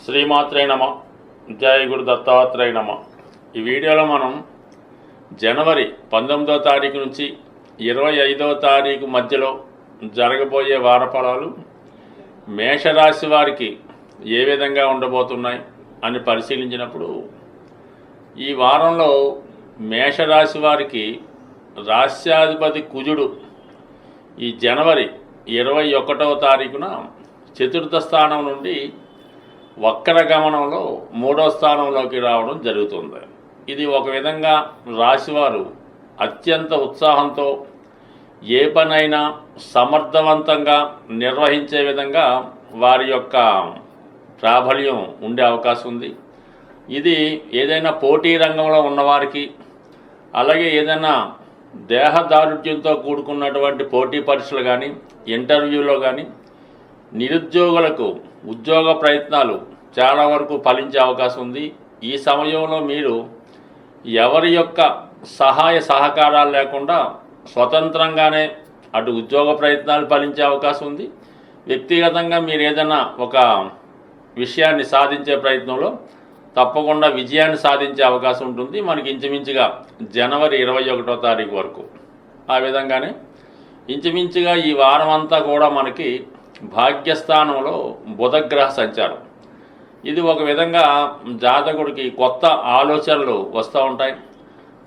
శ్రీమాత్రే నమ. జయ గురు దత్తాత్రేయ నమ. ఈ వీడియోలో మనం జనవరి 19వ తారీఖు నుంచి 25వ తారీఖు మధ్యలో జరగబోయే వారఫలాలు మేషరాశి వారికి ఏ విధంగా ఉండబోతున్నాయి అని పరిశీలించినప్పుడు, ఈ వారంలో మేషరాశి వారికి రాశ్యాధిపతి కుజుడు ఈ జనవరి 21వ తారీఖున చతుర్థ స్థానం నుండి వక్ర గమనంలో 3వ స్థానంలోకి రావడం జరుగుతుంది. ఇది ఒక విధంగా రాశివారు అత్యంత ఉత్సాహంతో ఏ పనైనా సమర్థవంతంగా నిర్వహించే విధంగా వారి యొక్క ప్రాబల్యం ఉండే అవకాశం ఉంది. ఇది ఏదైనా పోటీ రంగంలో ఉన్నవారికి, అలాగే ఏదైనా దేహదారుఢ్యంతో కూడుకున్నటువంటి పోటీ పరీక్షలు కానీ, ఇంటర్వ్యూలో కానీ, నిరుద్యోగులకు ఉద్యోగ ప్రయత్నాలు చాలా వరకు ఫలించే అవకాశం ఉంది. ఈ సమయంలో మీరు ఎవరి యొక్క సహాయ సహకారాలు లేకుండా స్వతంత్రంగానే అటు ఉద్యోగ ప్రయత్నాలు ఫలించే అవకాశం ఉంది. వ్యక్తిగతంగా మీరు ఏదైనా ఒక విషయాన్ని సాధించే ప్రయత్నంలో తప్పకుండా విజయాన్ని సాధించే అవకాశం ఉంటుంది. మనకి ఇంచుమించుగా జనవరి 21వ తారీఖు వరకు. ఆ విధంగానే ఇంచుమించుగా ఈ వారం అంతా కూడా మనకి భాగ్యస్థానంలో బుధగ్రహ సంచారం. ఇది ఒక విధంగా జాతకుడికి కొత్త ఆలోచనలు వస్తూ ఉంటాయి.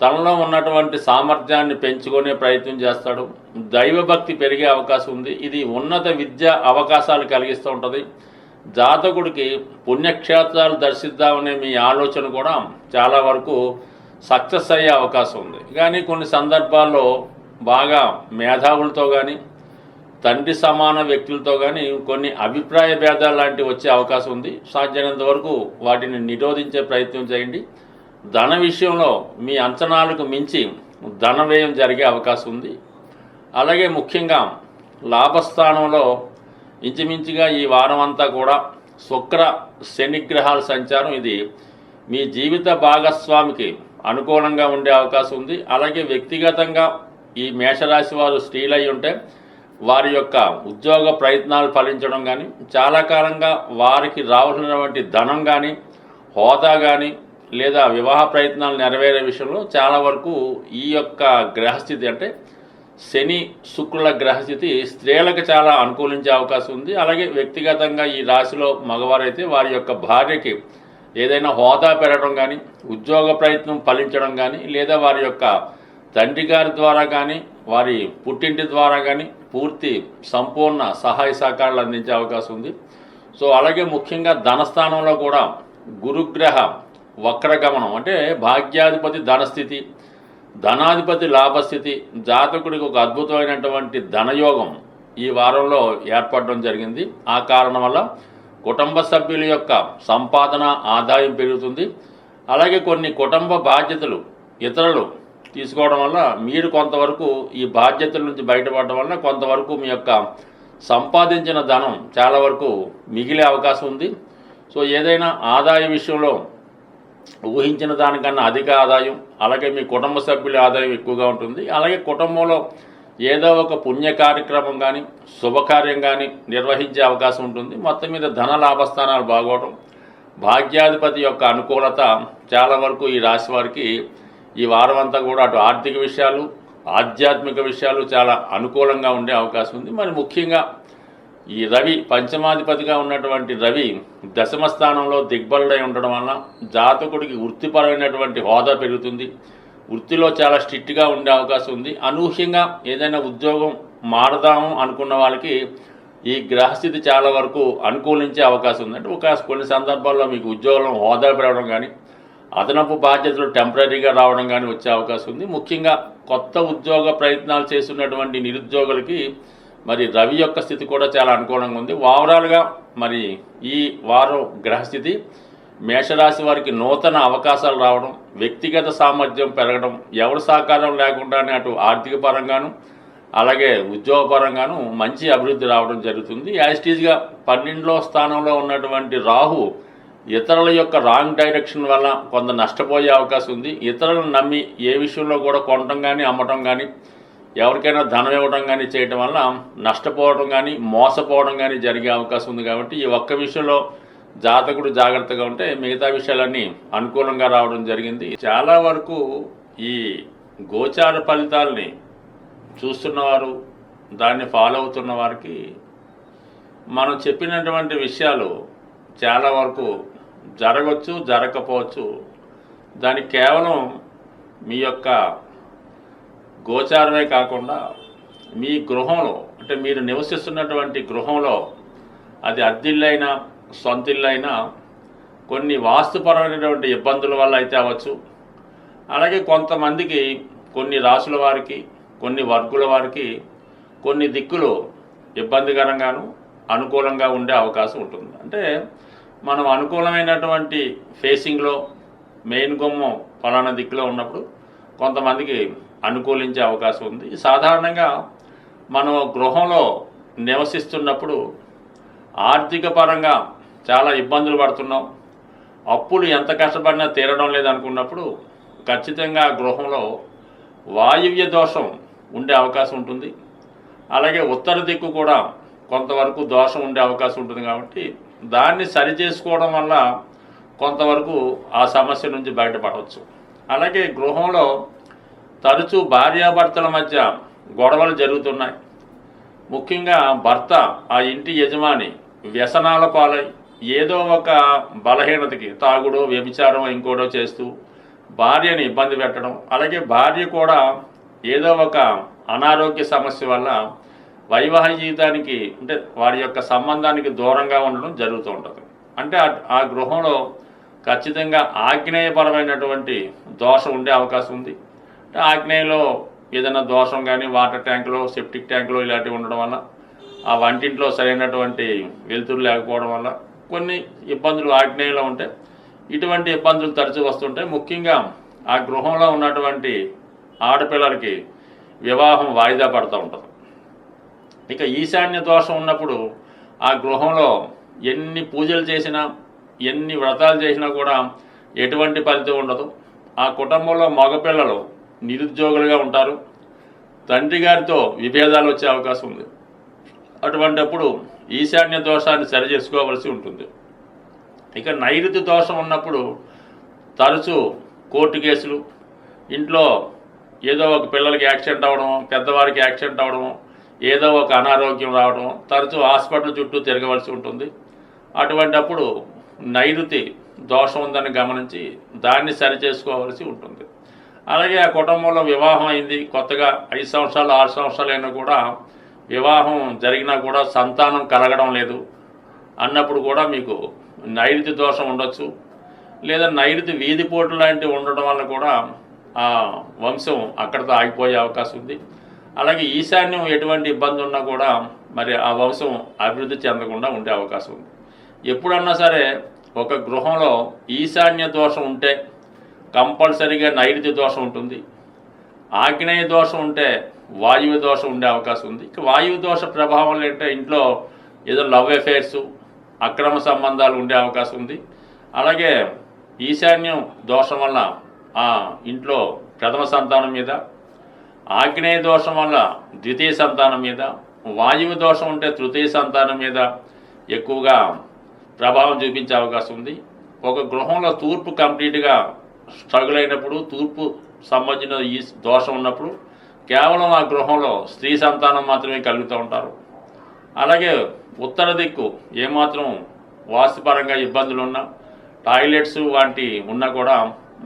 తనలో ఉన్నటువంటి సామర్థ్యాన్ని పెంచుకునే ప్రయత్నం చేస్తాడు. దైవభక్తి పెరిగే అవకాశం ఉంది. ఇది ఉన్నత విద్య అవకాశాలు కలిగిస్తూ ఉంటుంది. జాతకుడికి పుణ్యక్షేత్రాలు దర్శిద్దామనే మీ ఆలోచన కూడా చాలా వరకు సక్సెస్ అయ్యే అవకాశం ఉంది. కానీ కొన్ని సందర్భాల్లో బాగా మేధావులతో కానీ, తండ్రి సమాన వ్యక్తులతో కానీ కొన్ని అభిప్రాయ భేదాలు లాంటివి వచ్చే అవకాశం ఉంది. సాధ్యమైనంత వరకు వాటిని నిరోధించే ప్రయత్నం చేయండి. ధన విషయంలో మీ అంచనాలకు మించి ధన వ్యయం జరిగే అవకాశం ఉంది. అలాగే ముఖ్యంగా లాభస్థానంలో ఇంచుమించుగా ఈ వారం అంతా కూడా శుక్ర శనిగ్రహాల సంచారం. ఇది మీ జీవిత భాగస్వామికి అనుకూలంగా ఉండే అవకాశం ఉంది. అలాగే వ్యక్తిగతంగా ఈ మేషరాశి వారు స్త్రీలై ఉంటే వారి యొక్క ఉద్యోగ ప్రయత్నాలు ఫలించడం కానీ, చాలా కాలంగా వారికి రావాల్సినటువంటి ధనం కానీ, హోదా కానీ, లేదా వివాహ ప్రయత్నాలు నెరవేరే విషయంలో చాలా వరకు ఈ యొక్క గ్రహస్థితి అంటే శని శుక్రుల గ్రహస్థితి స్త్రీలకు చాలా అనుకూలించే అవకాశం ఉంది. అలాగే వ్యక్తిగతంగా ఈ రాశిలో మగవారైతే వారి యొక్క భార్యకి ఏదైనా హోదా పెరగడం కానీ, ఉద్యోగ ప్రయత్నం ఫలించడం కానీ, లేదా వారి యొక్క తండ్రి గారి ద్వారా కానీ, వారి పుట్టింటి ద్వారా కానీ పూర్తి సంపూర్ణ సహాయ సహకారాలు అందించే అవకాశం ఉంది. సో అలాగే ముఖ్యంగా ధనస్థానంలో కూడా గురుగ్రహ వక్రగమనం అంటే భాగ్యాధిపతి ధనస్థితి, ధనాధిపతి లాభస్థితి, జాతకుడికి ఒక అద్భుతమైనటువంటి ధనయోగం ఈ వారంలో ఏర్పడడం జరిగింది. ఆ కారణం వల్ల కుటుంబ సభ్యుల యొక్క సంపాదన ఆదాయం పెరుగుతుంది. అలాగే కొన్ని కుటుంబ బాధ్యతలు ఇతరులు తీసుకోవడం వల్ల మీరు కొంతవరకు ఈ బాధ్యతల నుంచి బయటపడడం వల్ల కొంతవరకు మీ యొక్క సంపాదించిన ధనం చాలా వరకు మిగిలే అవకాశం ఉంది. సో ఏదైనా ఆదాయ విషయంలో ఊహించిన దానికన్నా అధిక ఆదాయం, అలాగే మీ కుటుంబ సభ్యుల ఆదాయం ఎక్కువగా ఉంటుంది. అలాగే కుటుంబంలో ఏదో ఒక పుణ్య కార్యక్రమం కానీ, శుభకార్యం కానీ నిర్వహించే అవకాశం ఉంటుంది. మొత్తం మీద ధన లాభస్థానాలు బాగోవడం, భాగ్యాధిపతి యొక్క అనుకూలత చాలా వరకు ఈ రాశి వారికి ఈ వారం అంతా కూడా అటు ఆర్థిక విషయాలు, ఆధ్యాత్మిక విషయాలు చాలా అనుకూలంగా ఉండే అవకాశం ఉంది. మరి ముఖ్యంగా ఈ రవి పంచమాధిపతిగా ఉన్నటువంటి రవి దశమ స్థానంలో దిగ్బలుడై ఉండడం వలన జాతకుడికి వృత్తిపరమైనటువంటి హోదా పెరుగుతుంది. వృత్తిలో చాలా స్ట్రిక్ట్గా ఉండే అవకాశం ఉంది. అనూహ్యంగా ఏదైనా ఉద్యోగం మారదాము అనుకున్న వాళ్ళకి ఈ గ్రహస్థితి చాలా వరకు అనుకూలించే అవకాశం ఉంది. అంటే కొన్ని సందర్భాల్లో మీకు ఉద్యోగంలో హోదా పెరగడం కానీ, అదనపు బాధ్యతలు టెంపరీగా రావడం కానీ వచ్చే అవకాశం ఉంది. ముఖ్యంగా కొత్త ఉద్యోగ ప్రయత్నాలు చేస్తున్నటువంటి నిరుద్యోగులకి మరి రవి యొక్క స్థితి కూడా చాలా అనుకూలంగా ఉంది. ఓవరాల్గా మరి ఈ వారం గ్రహస్థితి మేషరాశి వారికి నూతన అవకాశాలు రావడం, వ్యక్తిగత సామర్థ్యం పెరగడం, ఎవరి సహకారం లేకుండానే అటు ఆర్థిక పరంగాను అలాగే ఉద్యోగపరంగాను మంచి అభివృద్ధి రావడం జరుగుతుంది. యాజిటీజ్గా 12వ స్థానంలో ఉన్నటువంటి రాహు ఇతరుల యొక్క రాంగ్ డైరెక్షన్ వల్ల కొంత నష్టపోయే అవకాశం ఉంది. ఇతరులను నమ్మి ఏ విషయంలో కూడా కొనడం కానీ, అమ్మటం కానీ, ఎవరికైనా ధనం ఇవ్వడం కానీ చేయడం వల్ల నష్టపోవడం కానీ, మోసపోవడం కానీ జరిగే అవకాశం ఉంది. కాబట్టి ఈ ఒక్క విషయంలో జాతకుడు జాగ్రత్తగా ఉంటే మిగతా విషయాలన్నీ అనుకూలంగా రావడం జరిగింది. చాలా వరకు ఈ గోచార ఫలితాలని చూస్తున్నవారు, దాన్ని ఫాలో అవుతున్న వారికి మనం చెప్పినటువంటి విషయాలు చాలా వరకు జరగవచ్చు, జరగకపోవచ్చు. దానికి కేవలం మీ యొక్క గోచారమే కాకుండా మీ గృహంలో, అంటే మీరు నివసిస్తున్నటువంటి గృహంలో, అది అద్దిల్లైనా సొంతిల్లైనా కొన్ని వాస్తుపరమైనటువంటి ఇబ్బందుల వల్ల అయితే అవ్వచ్చు. అలాగే కొంతమందికి, కొన్ని రాసుల వారికి, కొన్ని వర్గుల వారికి కొన్ని దిక్కులు ఇబ్బందికరంగాను అనుకూలంగా ఉండే అవకాశం ఉంటుంది. అంటే మనం అనుకూలమైనటువంటి ఫేసింగ్లో మెయిన్ గుమ్మం ఫలానా దిక్కులో ఉన్నప్పుడు కొంతమందికి అనుకూలించే అవకాశం ఉంది. సాధారణంగా మనం గృహంలో నివసిస్తున్నప్పుడు ఆర్థిక పరంగా చాలా ఇబ్బందులు పడుతున్నాం, అప్పులు ఎంత కష్టపడినా తీరడం లేదనుకున్నప్పుడు ఖచ్చితంగా గృహంలో వాయువ్య దోషం ఉండే అవకాశం ఉంటుంది. అలాగే ఉత్తర దిక్కు కూడా కొంతవరకు దోషం ఉండే అవకాశం ఉంటుంది. కాబట్టి దాన్ని సరిచేసుకోవడం వల్ల కొంతవరకు ఆ సమస్య నుంచి బయటపడవచ్చు. అలాగే గృహంలో తరచూ భార్యాభర్తల మధ్య గొడవలు జరుగుతున్నాయి. ముఖ్యంగా భర్త, ఆ ఇంటి యజమాని వ్యసనాల పాలై ఏదో ఒక బలహీనతకి, తాగుడో వ్యభిచారం ఇంకోటో చేస్తూ భార్యని ఇబ్బంది పెట్టడం, అలాగే భార్య కూడా ఏదో ఒక అనారోగ్య సమస్య వల్ల వైవాహిక జీవితానికి, అంటే వారి యొక్క సంబంధానికి దూరంగా ఉండడం జరుగుతూ ఉంటుంది. అంటే ఆ గృహంలో ఖచ్చితంగా ఆగ్నేయపరమైనటువంటి దోషం ఉండే అవకాశం ఉంది. అంటే ఆగ్నేయలో ఏదైనా దోషం కానీ, వాటర్ ట్యాంకులో, సెప్టిక్ ట్యాంకులో ఇలాంటివి ఉండడం వల్ల, ఆ వంటింట్లో సరైనటువంటి వెలుతురు లేకపోవడం వల్ల కొన్ని ఇబ్బందులు ఆగ్నేయంలో ఉంటే ఇటువంటి ఇబ్బందులు తరచూ వస్తుంటాయి. ముఖ్యంగా ఆ గృహంలో ఉన్నటువంటి ఆడపిల్లలకి వివాహం వాయిదా పడుతూ ఉంటుంది. ఇక ఈశాన్య దోషం ఉన్నప్పుడు ఆ గృహంలో ఎన్ని పూజలు చేసినా, ఎన్ని వ్రతాలు చేసినా కూడా ఎటువంటి ఫలితం ఉండదు. ఆ కుటుంబంలో మగపిల్లలు నిరుద్యోగులుగా ఉంటారు, తండ్రి గారితో విభేదాలు వచ్చే అవకాశం ఉంది. అటువంటిప్పుడు ఈశాన్య దోషాన్ని సరి చేసుకోవలసి ఉంటుంది. ఇక నైరుతి దోషం ఉన్నప్పుడు తరచూ కోర్టు కేసులు, ఇంట్లో ఏదో ఒక పిల్లలకి యాక్సిడెంట్ అవ్వడం, పెద్దవారికి యాక్సిడెంట్ అవ్వడం, ఏదో ఒక అనారోగ్యం రావడం, తరచూ హాస్పిటల్ చుట్టూ తిరగవలసి ఉంటుంది. అటువంటిప్పుడు నైరుతి దోషం ఉందని గమనించి దాన్ని సరి చేసుకోవలసి ఉంటుంది. అలాగే ఆ కుటుంబంలో వివాహం అయింది, కొత్తగా 5 సంవత్సరాలు 6 సంవత్సరాలు అయినా కూడా వివాహం జరిగినా కూడా సంతానం కలగడం లేదు అన్నప్పుడు కూడా మీకు నైరుతి దోషం ఉండొచ్చు. లేదా నైరుతి వీధిపోటు లాంటివి ఉండడం వల్ల కూడా ఆ వంశం అక్కడితో ఆగిపోయే అవకాశం ఉంది. అలాగే ఈశాన్యం ఎటువంటి ఇబ్బంది ఉన్నా కూడా మరి ఆ వంశం అభివృద్ధి చెందకుండా ఉండే అవకాశం ఉంది. ఎప్పుడన్నా సరే ఒక గృహంలో ఈశాన్య దోషం ఉంటే కంపల్సరీగా నైరుతి దోషం ఉంటుంది. ఆగ్నేయ దోషం ఉంటే వాయువు దోషం ఉండే అవకాశం ఉంది. ఇక వాయువు దోష ప్రభావం అంటే ఇంట్లో ఏదో లవ్ అఫేర్స్, అక్రమ సంబంధాలు ఉండే అవకాశం ఉంది. అలాగే ఈశాన్యం దోషం వల్ల ఆ ఇంట్లో ప్రథమ సంతానం మీద, ఆగ్నేయ దోషం వల్ల ద్వితీయ సంతానం మీద, వాయువు దోషం ఉంటే తృతీయ సంతానం మీద ఎక్కువగా ప్రభావం చూపించే అవకాశం ఉంది. ఒక గృహంలో తూర్పు కంప్లీట్గా స్ట్రగుల్ అయినప్పుడు, తూర్పు సంబంధించిన ఈ దోషం ఉన్నప్పుడు కేవలం ఆ గృహంలో స్త్రీ సంతానం మాత్రమే కలుగుతూ ఉంటారు. అలాగే ఉత్తర దిక్కు ఏమాత్రం వాస్తుపరంగా ఇబ్బందులు ఉన్నా, టాయిలెట్స్ వంటి ఉన్నా కూడా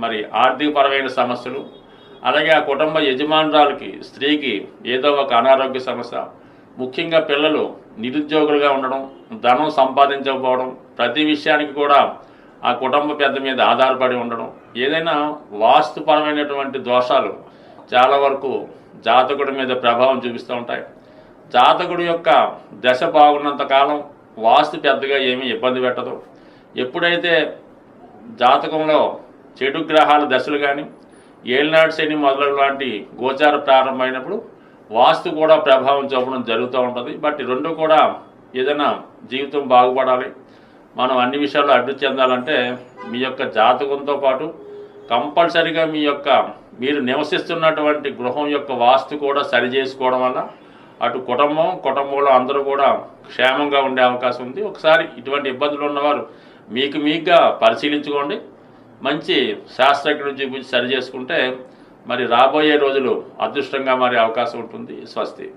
మరి ఆర్థికపరమైన సమస్యలు, అలాగే ఆ కుటుంబ యజమానురాలకి, స్త్రీకి ఏదో ఒక అనారోగ్య సమస్య, ముఖ్యంగా పిల్లలు నిరుద్యోగులుగా ఉండడం, ధనం సంపాదించకపోవడం, ప్రతి విషయానికి కూడా ఆ కుటుంబ పెద్ద మీద ఆధారపడి ఉండడం, ఏదైనా వాస్తుపరమైనటువంటి దోషాలు చాలా వరకు జాతకుడి మీద ప్రభావం చూపిస్తూ ఉంటాయి. జాతకుడి యొక్క దశ బాగున్నంత కాలం వాస్తు పెద్దగా ఏమీ ఇబ్బంది పెట్టదు. ఎప్పుడైతే జాతకంలో చెడు గ్రహాల దశలు కానీ, ఏలినాడు శని మొదలగు లాంటి గోచార ప్రారంభమైనప్పుడు వాస్తు కూడా ప్రభావం చూపడం జరుగుతూ ఉంటుంది. బట్ రెండు కూడా ఏదైనా జీవితం బాగుపడాలి, మనం అన్ని విషయాల్లో అభివృద్ధి చెందాలంటే మీ యొక్క జాతకంతో పాటు కంపల్సరిగా మీరు నివసిస్తున్నటువంటి గృహం యొక్క వాస్తు కూడా సరి చేసుకోవడం వల్ల అటు కుటుంబంలో అందరూ కూడా క్షేమంగా ఉండే అవకాశం ఉంది. ఒకసారి ఇటువంటి ఇబ్బందులు ఉన్నవారు మీకుగా పరిశీలించుకోండి. మంచి శాస్త్రజ్ఞుడు చూపించి సరి చేసుకుంటే మరి రాబోయే రోజులు అదృష్టంగా మారే అవకాశం ఉంటుంది. స్వస్తి.